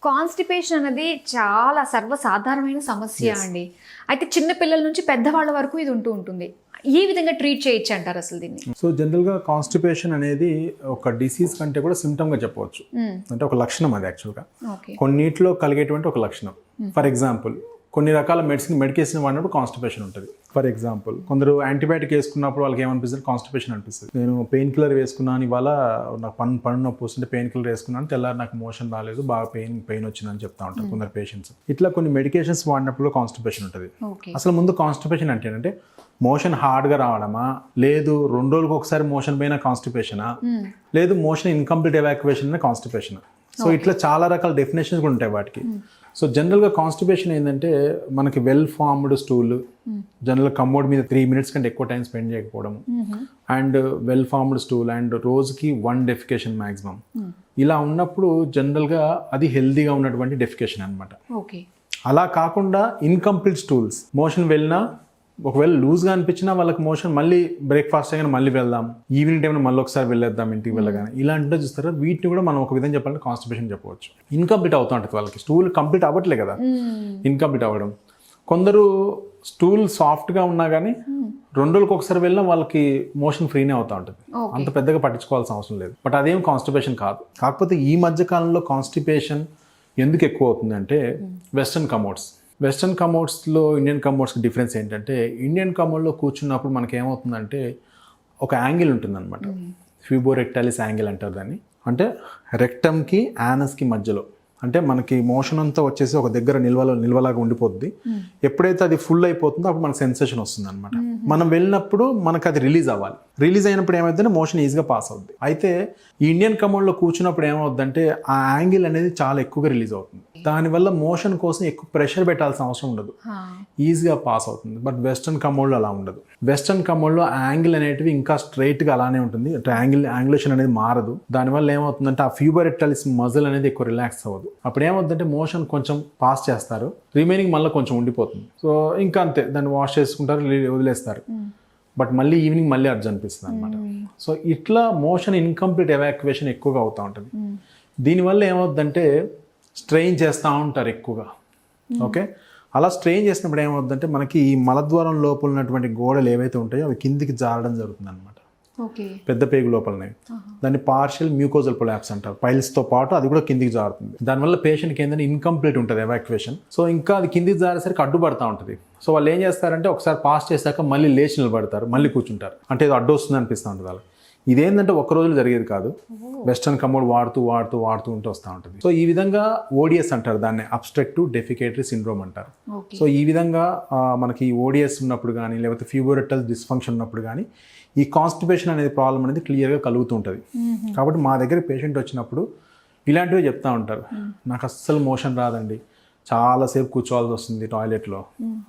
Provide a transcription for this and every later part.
Constipation అనేది చాలా సర్వసాధారణమైన సమస్య అండి. అయితే చిన్న పిల్లల నుంచి పెద్దవాళ్ళ వరకు ఇది ఉంటుంది. ఈ విధంగా ట్రీట్ చేయొచ్చు అంటారు అసలు దీన్ని? సో జనరల్గా కాన్స్టిపేషన్ అనేది ఒక డిసీజ్ కంటే కూడా సిమ్టమ్గా చెప్పవచ్చు. అంటే ఒక లక్షణం అది యాక్చువల్గా కొన్నిటిలో కలిగేటువంటి ఒక లక్షణం. ఫర్ ఎగ్జాంపుల్ కొన్ని రకాల మెడికేషన్ వాడినప్పుడు కాన్స్టిపేషన్ ఉంటుంది. ఫర్ ఎగ్జాంపుల్ కొందరు యాంటీబయాటిక్ వేసుకున్నప్పుడు వాళ్ళకి ఏమనిపిస్తుంది, కాన్స్టిపేషన్ అనిపిస్తుంది. నేను పెయిన్ కిల్లర్ వేసుకున్నాను, ఇవాళ నాకు పన్ను నొప్పి వస్తుంటే పెయిన్ కిల్లర్ వేసుకున్నాను, తెల్లారి నాకు మోషన్ రాలేదు, బాగా పెయిన్ వచ్చిందని చెప్తా ఉంటారు కొందరు పేషెంట్స్. ఇట్లా కొన్ని మెడికేషన్స్ వాడినప్పుడు కాన్స్టిపేషన్ ఉంటుంది. అసలు ముందు కాన్స్టిపేషన్ అంటే మోషన్ హార్డ్గా రావడమా, లేదు 2 రోజులకు ఒకసారి మోషన్ పోయిన కాన్స్టిపేషనా, లేదు మోషన్ ఇన్కంప్లీట్ ఎవాక్యువేషన్ అనే కాన్స్టిపేషన్. సో ఇట్లా చాలా రకాల డెఫినేషన్స్ కూడా ఉంటాయి వాటికి. సో జనరల్గా కాన్స్టిపేషన్ ఏంటంటే మనకి వెల్ ఫార్మ్డ్ స్టూల్, జనరల్గా కమోడ్ మీద 3 minutes కంటే ఎక్కువ టైం స్పెండ్ చేయకపోవడం, and well formed stool, and రోజుకి 1 డెఫికేషన్ మ్యాక్సిమం. ఇలా ఉన్నప్పుడు జనరల్గా అది హెల్దీగా ఉన్నటువంటి డెఫికేషన్ అనమాట. అలా కాకుండా ఇన్కంప్లీట్ స్టూల్స్, మోషన్ వెళ్ళినా ఒకవేళ లూజ్గా అనిపించినా వాళ్ళకి మోషన్ మళ్ళీ బ్రేక్ఫాస్ట్ అయినా మళ్ళీ వెళ్దాం, ఈవినింగ్ టైంలో మళ్ళీ ఒకసారి వెళ్ళేద్దాం ఇంటికి వెళ్ళగానే, ఇలాంటిలో చూస్తారా వీటిని కూడా మనం ఒక విధంగా చెప్పాలంటే కాన్స్టిపేషన్ చెప్పవచ్చు. ఇన్కంప్లీట్ అవుతూ ఉంటుంది వాళ్ళకి, స్టూల్ కంప్లీట్ అవ్వట్లే కదా, ఇన్కంప్లీట్ అవ్వడం. కొందరు స్టూల్ సాఫ్ట్గా ఉన్నా కానీ 2 రోజులకు ఒకసారి వెళ్ళినా వాళ్ళకి మోషన్ ఫ్రీనే అవుతూ ఉంటుంది, అంత పెద్దగా పట్టించుకోవాల్సిన అవసరం లేదు. బట్ అదేం కాన్స్టిపేషన్ కాదు. కాకపోతే ఈ మధ్య కాలంలో కాన్స్టిపేషన్ ఎందుకు ఎక్కువ అవుతుంది అంటే వెస్టర్న్ కమోడ్స్లో ఇండియన్ కమోడ్స్కి డిఫరెన్స్ ఏంటంటే, ఇండియన్ కమోడ్లో కూర్చున్నప్పుడు మనకి ఏమవుతుందంటే ఒక యాంగిల్ ఉంటుందన్నమాట, ఫ్యూబోరెక్టాలిస్ యాంగిల్ అంటారు దాన్ని. అంటే రెక్టమ్కి యానస్కి మధ్యలో, అంటే మనకి మోషన్ అంతా వచ్చేసి ఒక దగ్గర నిల్వలాగా ఉండిపోద్ది. ఎప్పుడైతే అది ఫుల్ అయిపోతుందో అప్పుడు మనకు సెన్సేషన్ వస్తుంది అనమాట. మనం వెళ్ళినప్పుడు మనకు అది రిలీజ్ అవ్వాలి. రిలీజ్ అయినప్పుడు ఏమవుతుందంటే మోషన్ ఈజీగా పాస్ అవుద్ది. అయితే ఈ ఇండియన్ కమోడ్లో కూర్చున్నప్పుడు ఏమవుద్దంటే ఆ యాంగిల్ అనేది చాలా ఎక్కువగా రిలీజ్ అవుతుంది. దానివల్ల మోషన్ కోసం ఎక్కువ ప్రెషర్ పెట్టాల్సిన అవసరం ఉండదు, ఈజీగా పాస్ అవుతుంది. బట్ వెస్టర్న్ కమోడ్లో అలా ఉండదు. వెస్టర్న్ కమోడ్లో ఆ యాంగిల్ అనేటివి ఇంకా స్ట్రైట్గా అలానే ఉంటుంది, యాంగులేషన్ అనేది మారదు. దానివల్ల ఏమవుతుందంటే ఆ ఫ్యూబోరెక్టాలిస్ మజిల్ అనేది ఎక్కువ రిలాక్స్ అవ్వదు. అప్పుడు ఏమవుతుందంటే మోషన్ కొంచెం పాస్ చేస్తారు, రిమైనింగ్ మళ్ళీ కొంచెం ఉండిపోతుంది. సో ఇంకా అంతే, దాన్ని వాష్ చేసుకుంటారు, వదిలేస్తారు. బట్ మళ్ళీ ఈవినింగ్ మళ్ళీ అర్జు అనిపిస్తుంది అనమాట. సో ఇట్లా మోషన్ ఇన్కంప్లీట్ ఎవాక్యువేషన్ ఎక్కువగా అవుతూ ఉంటుంది. దీనివల్ల ఏమవుతుందంటే స్ట్రెయిన్ చేస్తూ ఉంటారు ఎక్కువగా. ఓకే, అలా స్ట్రెయిన్ చేసినప్పుడు ఏమవుతుందంటే మనకి ఈ మలద్వారం లోపల ఉన్నటువంటి గోడలు ఏవైతే ఉంటాయో అవి కిందికి జారడం జరుగుతుంది అనమాట. పెద్ద పేగు లోపలనే దాన్ని పార్షియల్ మ్యూకోజల్ ప్రొలాప్స్ అంటారు. పైల్స్తో పాటు అది కూడా కిందికి జారుతుంది. దానివల్ల పేషెంట్కి ఏంటంటే ఇన్కంప్లీట్ ఉంటుంది ఎవాక్యువేషన్. సో ఇంకా అది కిందికి జారేసరికి అడ్డుపడతా ఉంటుంది. సో వాళ్ళు ఏం చేస్తారంటే ఒకసారి పాస్ చేశాక మళ్ళీ లేచి నిలబడతారు, మళ్ళీ కూర్చుంటారు. అంటే ఇది అడ్డు వస్తుంది అనిపిస్తూ ఉంటుంది వాళ్ళకి. ఇదేంటంటే ఒక్క రోజులు జరిగేది కాదు, వెస్టర్న్ కమోడ్ వాడుతూ ఉంటూ వస్తూ ఉంటుంది. సో ఈ విధంగా ఓడిఎస్ అంటారు దాన్ని, అబ్స్ట్రక్టివ్ డెఫికేటరీ సిండ్రోమ్ అంటారు. సో ఈ విధంగా మనకి ఓడిఎస్ ఉన్నప్పుడు కానీ, లేకపోతే ఫ్యూబోరెక్టల్ డిస్ఫంక్షన్ ఉన్నప్పుడు కానీ ఈ కాన్స్టిపేషన్ అనేది ప్రాబ్లం అనేది క్లియర్గా కలుగుతూ ఉంటుంది. కాబట్టి మా దగ్గర పేషెంట్ వచ్చినప్పుడు ఇలాంటివి చెప్తా ఉంటారు, నాకు అస్సలు మోషన్ రాదండి, చాలాసేపు కూర్చోవాల్సి వస్తుంది టాయిలెట్లో.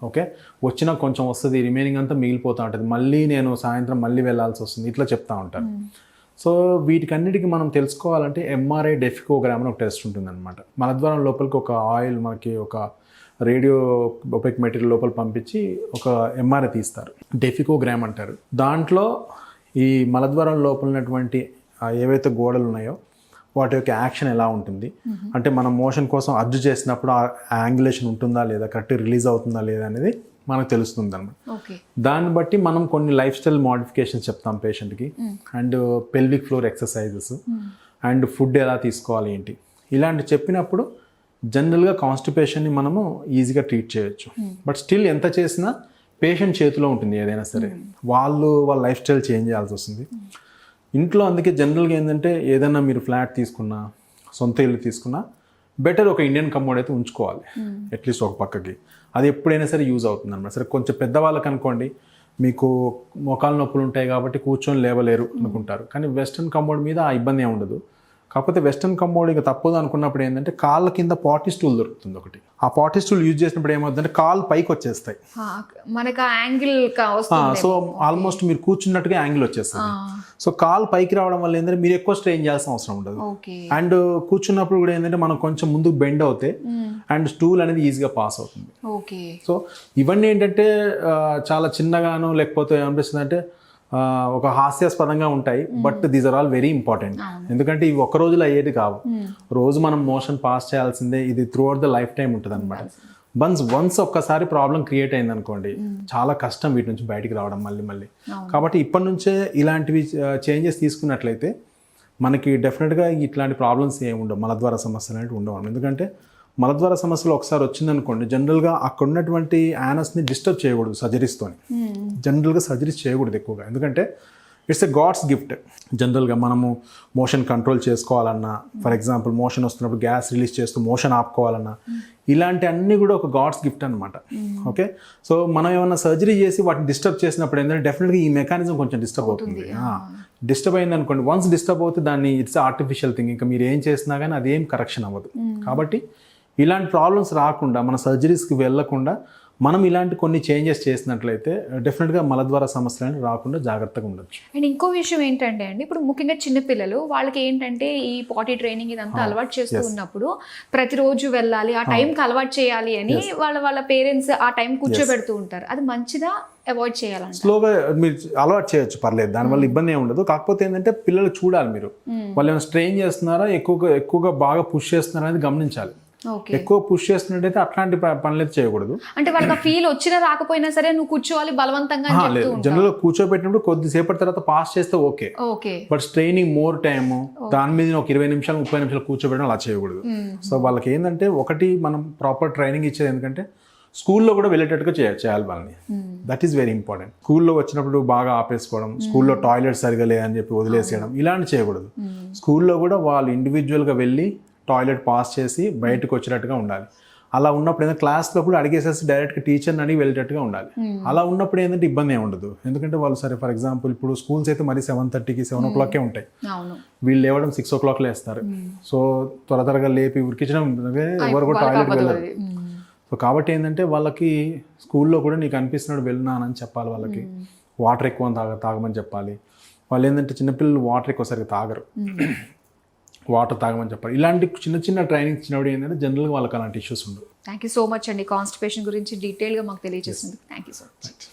ఓకే, వచ్చినా కొంచెం వస్తుంది, రిమైనింగ్ అంతా మిగిలిపోతూ ఉంటుంది, మళ్ళీ నేను సాయంత్రం మళ్ళీ వెళ్ళాల్సి వస్తుంది, ఇట్లా చెప్తా ఉంటారు. సో వీటికన్నిటికీ మనం తెలుసుకోవాలంటే ఎంఆర్ఐ డెఫికోగ్రామ్ అని ఒక టెస్ట్ ఉంటుందన్నమాట. మలద్వారం లోపలికి ఒక ఆయిల్, మనకి ఒక రేడియో ఒపెక్ మెటీరియల్ లోపల పంపించి ఒక ఎంఆర్ఐ తీస్తారు, డెఫికోగ్రామ్ అంటారు. దాంట్లో ఈ మలద్వారం లోపల ఉన్నటువంటి ఏవైతే గోడలు ఉన్నాయో వాటి యొక్క యాక్షన్ ఎలా ఉంటుంది, అంటే మనం మోషన్ కోసం అర్జు చేసినప్పుడు ఆ యాంగులేషన్ ఉంటుందా లేదా, కరెక్ట్ రిలీజ్ అవుతుందా లేదా అనేది మనకు తెలుస్తుంది అన్నమాట. దాన్ని బట్టి మనం కొన్ని లైఫ్ స్టైల్ మోడిఫికేషన్స్ చెప్తాం పేషెంట్కి, and pelvic floor exercises, and food ఎలా తీసుకోవాలి ఏంటి, ఇలాంటి చెప్పినప్పుడు జనరల్గా కాన్స్టిపేషన్ని మనము ఈజీగా ట్రీట్ చేయొచ్చు. బట్ స్టిల్ ఎంత చేసినా పేషెంట్ చేతిలో ఉంటుంది ఏదైనా సరే, వాళ్ళ లైఫ్ స్టైల్ చేంజ్ చేయాల్సి వస్తుంది ఇంట్లో. అందుకే జనరల్గా ఏంటంటే ఏదైనా మీరు ఫ్లాట్ తీసుకున్నా, సొంత ఇల్లు తీసుకున్నా బెటర్ ఒక ఇండియన్ కమోడ్ అయితే ఉంచుకోవాలి అట్లీస్ట్ ఒక పక్కకి. అది ఎప్పుడైనా సరే యూజ్ అవుతుంది అన్నమాట. సరే కొంచెం పెద్దవాళ్ళకి అనుకోండి, మీకు మోకాలు నొప్పులు ఉంటాయి కాబట్టి కూర్చొని లేవలేరు అనుకుంటారు, కానీ వెస్టర్న్ కమోడ్ మీద ఆ ఇబ్బంది ఏమి ఉండదు. కాకపోతే వెస్టర్న్ కమోడ్ ఇక తప్పదు అనుకున్నప్పుడు ఏంటంటే కాళ్ళ కింద పాటీ స్టూల్ దొరుకుతుంది ఒకటి. ఆ పాటీ స్టూల్ యూజ్ చేసినప్పుడు ఏమవుతుందంటే కాళ్ళు పైకి వచ్చేస్తాయి, మనకు యాంగిల్. సో ఆల్మోస్ట్ మీరు కూర్చున్నట్టుగా యాంగిల్ వచ్చేస్తుంది. సో కాలు పైకి రావడం వల్ల ఏంటంటే మీరు ఎక్కువ స్ట్రెయిన్ చేయాల్సిన అవసరం ఉండదు. అండ్ కూర్చున్నప్పుడు కూడా ఏంటంటే మనం కొంచెం ముందుకు బెండ్ అవుతే అండ్ స్టూల్ అనేది ఈజీగా పాస్ అవుతుంది. సో ఇవన్నీ ఏంటంటే చాలా చిన్నగాను, లేకపోతే ఏమనిపిస్తుంది అంటే ఒక హాస్యాస్పదంగా ఉంటాయి, but these are all very important. ఎందుకంటే ఇవి ఒక్క రోజులో అయ్యేది కావు, రోజు మనం మోషన్ పాస్ చేయాల్సిందే, ఇది through out the life time ఉంటుంది అనమాట. వన్స్ ఒక్కసారి ప్రాబ్లం క్రియేట్ అయింది అనుకోండి, చాలా కష్టం వీటి నుంచి బయటికి రావడం మళ్ళీ. కాబట్టి ఇప్పటి నుంచే ఇలాంటివి చేంజెస్ తీసుకున్నట్లయితే మనకి డెఫినెట్గా ఇట్లాంటి ప్రాబ్లమ్స్ ఏమి ఉండవు, మలద్వార సమస్యలు అనేవి ఉండవు. ఎందుకంటే మలద్వార సమస్యలు ఒకసారి వచ్చిందనుకోండి, జనరల్గా అక్కడ ఉన్నటువంటి యానస్ని డిస్టర్బ్ చేయకూడదు సర్జరీస్తోని. జనరల్గా సర్జరీస్ చేయకూడదు ఎక్కువగా, ఎందుకంటే ఇట్స్ ఎ గాడ్స్ గిఫ్ట్. జనరల్గా మనము మోషన్ కంట్రోల్ చేసుకోవాలన్నా, ఫర్ ఎగ్జాంపుల్ మోషన్ వస్తున్నప్పుడు గ్యాస్ రిలీజ్ చేస్తూ మోషన్ ఆపుకోవాలన్నా, ఇలాంటి అన్నీ కూడా ఒక గాడ్స్ గిఫ్ట్ అనమాట. ఓకే, సో మనం ఏమన్నా సర్జరీ చేసి వాటిని డిస్టర్బ్ చేసినప్పుడు ఏంటంటే డెఫినెట్గా ఈ మెకానిజం కొంచెం డిస్టర్బ్ అవుతుంది. డిస్టర్బ్ అయింది అనుకోండి, వన్స్ డిస్టర్బ్ అవుతే దాన్ని ఇట్స్ ఆర్టిఫిషియల్ థింగ్, ఇంకా మీరు ఏం చేసినా కానీ అది ఏం కరెక్షన్ అవ్వదు. కాబట్టి ఇలాంటి ప్రాబ్లమ్స్ రాకుండా, మన సర్జరీస్కి వెళ్ళకుండా మనం ఇలాంటి కొన్ని చేంజెస్ చేసినట్లయితే డెఫినెట్గా మలద్వార సమస్యలు రాకుండా జాగ్రత్తగా ఉండొచ్చు. అండ్ ఇంకో విషయం ఏంటంటే అండి, ఇప్పుడు ముఖ్యంగా చిన్నపిల్లలు వాళ్ళకి ఏంటంటే ఈ పాటీ ట్రైనింగ్ ఇదంతా అలవాటు చేస్తూ ఉన్నప్పుడు ప్రతిరోజు వెళ్ళాలి, ఆ టైంకి అలవాటు చేయాలి అని వాళ్ళ పేరెంట్స్ ఆ టైం కూర్చోబెడుతూ ఉంటారు. అది మంచిదా, అవాయిడ్ చేయాలంటే? స్లోగా మీరు అలవాటు చేయొచ్చు, పర్లేదు, దానివల్ల ఇబ్బంది ఏమి ఉండదు. కాకపోతే ఏంటంటే పిల్లలు చూడాలి, మీరు వాళ్ళు ఏమైనా స్ట్రెయిన్ చేస్తున్నారా, ఎక్కువగా బాగా పుష్ చేస్తున్నారా అనేది గమనించాలి. ఎక్కువ పుష్ చేస్తున్నట్టయితే అట్లాంటి పనులు చేయకూడదు. అంటే వాళ్ళకి ఫీల్ వచ్చినా రాకపోయినా సరే నువ్వు కూర్చోవాలి బలవంతంగా. జనరల్ గా కూర్చోబెట్టినప్పుడు కొద్దిసేపటి తర్వాత పాస్ చేస్తే okay, but straining more time దాని మీద ఒక 20 నిమిషాలు 30 నిమిషాలు కూర్చోబెట్టడం అలా చేయకూడదు. సో వాళ్ళకి ఏంటంటే ఒకటి మనం ప్రాపర్ ట్రైనింగ్ ఇచ్చేది ఎందుకంటే స్కూల్లో కూడా వెళ్ళేటట్టుగా చేయాలి వాళ్ళని. That is very important. స్కూల్లో వచ్చినప్పుడు బాగా ఆపేసుకోవడం, స్కూల్లో టాయిలెట్ సరిగా లేదని చెప్పి వదిలేసేయడం, ఇలాంటి చేయకూడదు. స్కూల్లో కూడా వాళ్ళు ఇండివిజువల్గా వెళ్ళి టాయిలెట్ పాస్ చేసి బయటకు వచ్చేటట్టుగా ఉండాలి. అలా ఉన్నప్పుడు ఏంటంటే క్లాస్లో కూడా అడిగేసేసి డైరెక్ట్గా టీచర్ని అడిగి వెళ్ళేటట్టుగా ఉండాలి. అలా ఉన్నప్పుడు ఏంటంటే ఇబ్బంది ఏమి ఉండదు. ఎందుకంటే వాళ్ళు సరే ఫర్ ఎగ్జాంపుల్ ఇప్పుడు స్కూల్స్ అయితే మరి 7:30కి 7 o'clock ఉంటాయి, వీళ్ళు లేవడం 6 o'clock లేస్తారు. సో త్వరగా లేపి ఉరికించడం, ఎవరు కూడా టాయిలెట్కి వెళ్ళరు. సో కాబట్టి ఏంటంటే వాళ్ళకి స్కూల్లో కూడా నీకు అనిపిస్తున్నాడు వెళ్ళినానని చెప్పాలి. వాళ్ళకి వాటర్ ఎక్కువ తాగమని చెప్పాలి. వాళ్ళు ఏంటంటే చిన్నపిల్లలు వాటర్ ఎక్కువ సరిగ్గా తాగరు, వాటర్ తాగమని చెప్పాలి. ఇలాంటి చిన్న ట్రైనింగ్ ఇచ్చినప్పుడు ఏంటంటే జనరల్గా వాళ్ళకి అలాంటి ఇష్యూస్ ఉండవు. థ్యాంక్ యూ సో మచ్ అండి, కాన్స్టిపేషన్ గురించి డీటెయిల్గా మాకు తెలియజేసింది. Thank you so much.